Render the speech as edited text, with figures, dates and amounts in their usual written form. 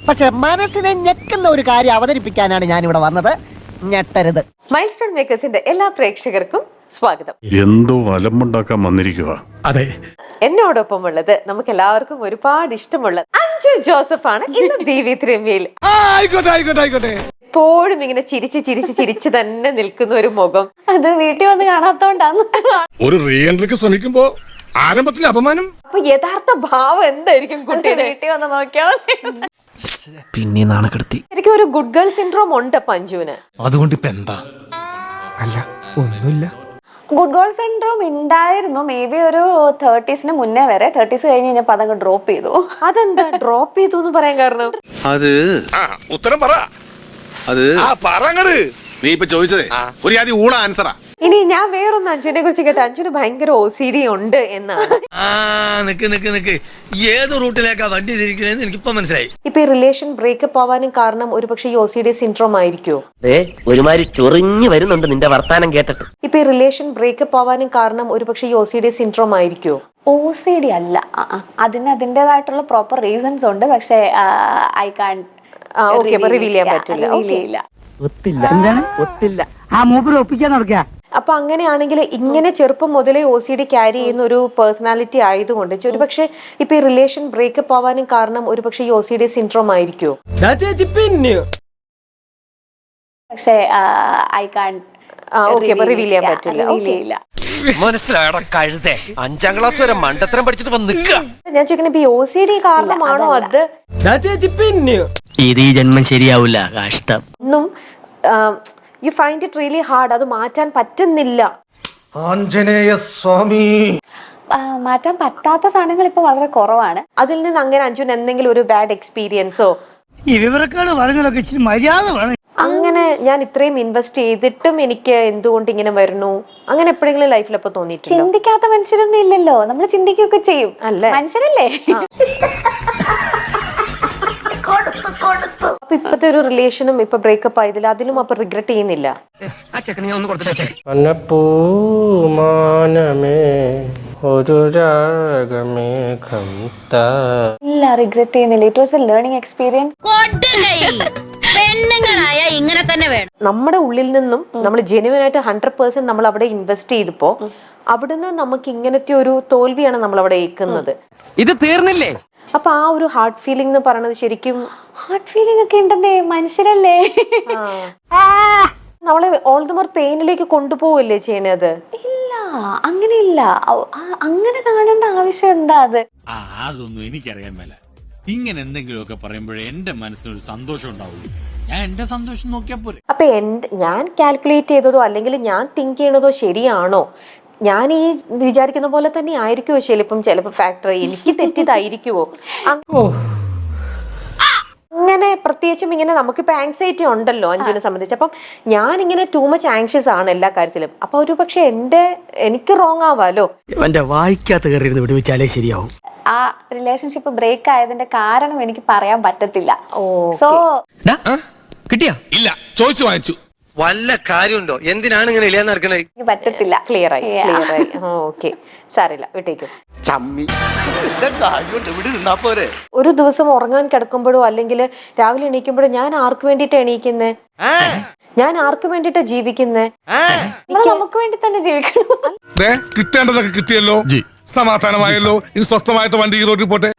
പക്ഷെ മനസ്സിനെ ഞെക്കുന്ന ഒരു കാര്യം അവതരിപ്പിക്കാനാണ് ഞാൻ ഇവിടെ വന്നത്. ഞെട്ടരുത്. മൈൽസ്റ്റോൺ മേക്കേഴ്സിന്റെ എല്ലാ പ്രേക്ഷകർക്കും സ്വാഗതം. എന്തോ അലമ്പുണ്ടാക്കാൻ വന്നിരിക്കുക. അതെ, എന്നോടൊപ്പം ഉള്ളത് നമുക്ക് എല്ലാവർക്കും ഒരുപാട് ഇഷ്ടമുള്ള അഞ്ജു ജോസഫ് ആണ് ഇന്ന് BV3 രമ്യയിൽ. എപ്പോഴും ഇങ്ങനെ ചിരിച്ച് തന്നെ നിൽക്കുന്ന ഒരു മുഖം. അത് വീട്ടിൽ വന്ന് കാണാത്തോണ്ടാണ്. ഒരു റീ എൻട്രിക്ക് ശ്രമിക്കുമ്പോ ആരംഭത്തിൽ അപമാനം. അപ്പൊ യഥാർത്ഥ ഭാവം എന്തായിരിക്കും കുട്ടിയുടെ? വീട്ടിൽ വന്ന് നോക്കിയാൽ പിന്നെ നാണക്കെടുത്തി. ശരിക്കും ഒരു ഗുഡ് ഗേൾ സിൻഡ്രോം ഉണ്ട് പഞ്ജുവിന്. അതുകൊണ്ട് ഇപ്പൊ എന്താ? അല്ല, ഒന്നുമില്ല. ഗുഡ് ഗേൾ സിൻഡ്രോം ഉണ്ടായിരുന്നു. മേ ബി ഒരു 30s മുന്നേ വരെ. 30s കഴിഞ്ഞ് കഴിഞ്ഞപ്പോ അതങ്ങ് ഡ്രോപ്പ് ചെയ്തു. അതെന്താ ഡ്രോപ്പ് ചെയ്തു എന്ന് പറയാൻ കാരണം? അത് ഉത്തരം പറ. അത് പറങ്ങട്. നീ ഇപ്പൊ ചോദിച്ചതേ ഒരു ആദ്യം ഊണ ആൻസറാ. ഇനി ഞാൻ വേറൊന്ന് അഞ്ജുവിനെ കുറിച്ച് കേട്ട, അഞ്ജുന് ഭയങ്കര OCD ഉണ്ട് എന്നാണ്. നിക്ക് ഏത് റൂട്ടിലേക്കാ വണ്ടി തിരിക്കണേന്ന് എനിക്കിപ്പോ മനസ്സിലായി. ഇപ്പൊ ഈ റിലേഷൻ ബ്രേക്കപ്പ് ആവാനും കാരണം ഒരുപക്ഷെ ഈ OCD സിൻഡ്രോം ആയിരിക്കുമോ? ഒരുമാതിരി ചൊറിഞ്ഞു വരുന്നുണ്ട് നിന്റെ വർത്താനം കേട്ടിട്ട്. ഇപ്പൊ ഈ റിലേഷൻ ബ്രേക്കപ്പ് ആവാനും കാരണം ഒരുപക്ഷെ ഈ OCD സിൻഡ്രോം ആയിരിക്കുമോ? OCD അല്ല, അതിന് അതിൻ്റെതായിട്ടുള്ള പ്രോപ്പർ റീസൺസ് ഉണ്ട്. പക്ഷെ ഐ കാൺ റിവീൽ ചെയ്യാൻ പറ്റില്ല. ഒത്തില്ല. ആ മൂപ്പര് ഒപ്പിക്കാൻ നടക്കുക. അപ്പൊ അങ്ങനെയാണെങ്കിൽ ഇങ്ങനെ ചെറുപ്പം മുതലേ OCD ക്യാരി ചെയ്യുന്ന ഒരു പേഴ്സണാലിറ്റി ആയതുകൊണ്ട് ഒരുപക്ഷെ ഇപ്പൊ ഈ റിലേഷൻ ബ്രേക്കപ്പ് ആവാനും കാരണം ഒരുപക്ഷെ ഈ OCD സിൻഡ്രോം ആയിരിക്കുമോ? പക്ഷെ ഐ കാൺ റിവീൽ ചെയ്യാൻ പറ്റില്ല. മനസ്സിലായടാ കഴുതേ. 5ാം ക്ലാസ് വരെ മണ്ടത്തരം പഠിച്ചിട്ട് വന്ന് നിൽക്കുക. ഞാൻ ചോദിക്കണേ, ഇപ്പൊ OCD കാരണമാണോ അത്? ഇത് ഈ ജന്മം ശരിയാവില്ല. കഷ്ടം. ഒന്നും you find it really hard. അത് മാറ്റാൻ പറ്റുന്നില്ല. ആഞ്ജനേയ സ്വാമി. മാറ്റാൻ പറ്റാത്ത സാധനങ്ങൾ ഇപ്പൊ വളരെ കുറവാണ്. അതിൽ നിന്ന് അങ്ങനെ അഞ്ജുൻ എന്തെങ്കിലും ഒരു ബാഡ് എക്സ്പീരിയൻസോ? ഈ വിവരക്കാട് പറഞ്ഞതൊക്കെ ഇച്ചിരി മര്യാദ വേണം. അങ്ങനെ ഞാൻ ഇത്രയും ഇൻവെസ്റ്റ് ചെയ്തിട്ടും എനിക്ക് എന്തുകൊണ്ട് ഇങ്ങനെ വരുന്നു, അങ്ങനെ എപ്പോഴെങ്കിലും ലൈഫിൽ അപ്പൊ തോന്നിയിട്ടില്ല? ചിന്തിക്കാത്ത മനുഷ്യരൊന്നും ഇല്ലല്ലോ. നമ്മൾ ചിന്തിക്കുകയൊക്കെ ചെയ്യും. അല്ലേ? മനുഷ്യരല്ലേ? അപ്പൊ ഇപ്പത്തെ ഒരു റിലേഷനും ഇപ്പൊ ബ്രേക്കപ്പ് ആയതിൽ അതിലും അപ്പൊ റിഗ്രറ്റ് ചെയ്യുന്നില്ല? ഇല്ല, റിഗ്രറ്റ് ചെയ്യുന്നില്ല. It was a learning experience. പെണ്ണുങ്ങളായ ഇങ്ങനെ തന്നെ വേണം. നമ്മുടെ ഉള്ളിൽ നിന്നും നമ്മൾ ജെന്യുവൻ ആയിട്ട് 100% നമ്മൾ അവിടെ ഇൻവെസ്റ്റ് ചെയ്തപ്പോ അവിടുന്ന് നമുക്ക് ഇങ്ങനത്തെ ഒരു തോൽവിയാണ് നമ്മൾ അവിടെ ഏൽക്കുന്നത്. ഇത് തീർന്നില്ലേ? അപ്പൊ ആ ഒരു ഹാർട്ട് ഫീലിംഗ് എന്ന് പറയുന്നത് ശരിക്കും ഹാർട്ട് ഫീലിംഗ് ഒക്കെ ഉണ്ടെന്നേ. മനുഷ്യരല്ലേ? നമ്മളെ ഓൾ ദ മോർ പെയിനിലേക്ക് കൊണ്ടുപോവല്ലേ ചെയ്യണത്? ഇല്ല, അങ്ങനെയില്ല. അങ്ങനെ കാണേണ്ട ആവശ്യം എന്താ? അത് അതൊന്നും എനിക്കറിയാൻ മേല. ഇങ്ങനെ എന്തെങ്കിലുമൊക്കെ പറയുമ്പോഴേ എന്റെ മനസ്സിനൊരു സന്തോഷം ഉണ്ടാവുള്ളൂ. ഞാൻ എന്റെ സന്തോഷം നോക്കിയാ പോരെ. അപ്പൊ ഞാൻ കാൽക്കുലേറ്റ് ചെയ്തതോ അല്ലെങ്കിൽ ഞാൻ തിങ്ക് ചെയ്യണതോ ശരിയാണോ? ഞാൻ ഈ വിചാരിക്കുന്ന പോലെ തന്നെ ആയിരിക്കുമോ? ചിലപ്പം ഫാക്ടർ എനിക്ക് തെറ്റിയതായിരിക്കുമോ? അങ്ങനെ പ്രത്യേകിച്ചും ഇങ്ങനെ നമുക്കിപ്പോ ആങ്സൈറ്റി ഉണ്ടല്ലോ അഞ്ജുനെ സംബന്ധിച്ച്. അപ്പം ഞാൻ ഇങ്ങനെ ടൂ മച്ച് ആങ്ഷ്യസ് ആണ് എല്ലാ കാര്യത്തിലും. അപ്പൊ ഒരു പക്ഷെ എനിക്ക് റോങ് ആവാലോ. എന്റെ വായിക്കാത്ത കയറിയിരുന്ന് വിടുവിച്ചാലേ ശരിയാവും. ആ റിലേഷൻഷിപ്പ് ബ്രേക്ക് ആയതിന്റെ കാരണം എനിക്ക് പറയാൻ പറ്റത്തില്ല. സോ കിട്ടിയാ? ഇല്ല, ചോദിച്ചു വാങ്ങിച്ചു. വല്ല കാര്യമുണ്ടോ? എന്തിനാണ് ഇങ്ങനെ ഇല്ലാന്ന് നടക്കണേ? എനിക്ക് പറ്റത്തില്ല. ക്ലിയർ ആയി. ഓക്കെ, സാരില്ല, വിട്ടേക്കും. ഒരു ദിവസം ഉറങ്ങാൻ കിടക്കുമ്പോഴോ അല്ലെങ്കിൽ രാവിലെ എണീക്കുമ്പോഴോ ഞാൻ ആർക്ക് വേണ്ടിട്ടാ എണീക്കുന്നേ? ഞാൻ ആർക്ക് വേണ്ടിട്ടാ ജീവിക്കുന്നേ? നമുക്ക് വേണ്ടി തന്നെ ജീവിക്കണം. കിട്ടേണ്ടതൊക്കെ കിട്ടിയല്ലോ, സമാധാനമായല്ലോ. ഇനി സ്വസ്ഥമായിട്ട് വണ്ടി ഈ റോഡിൽ പോട്ടെ.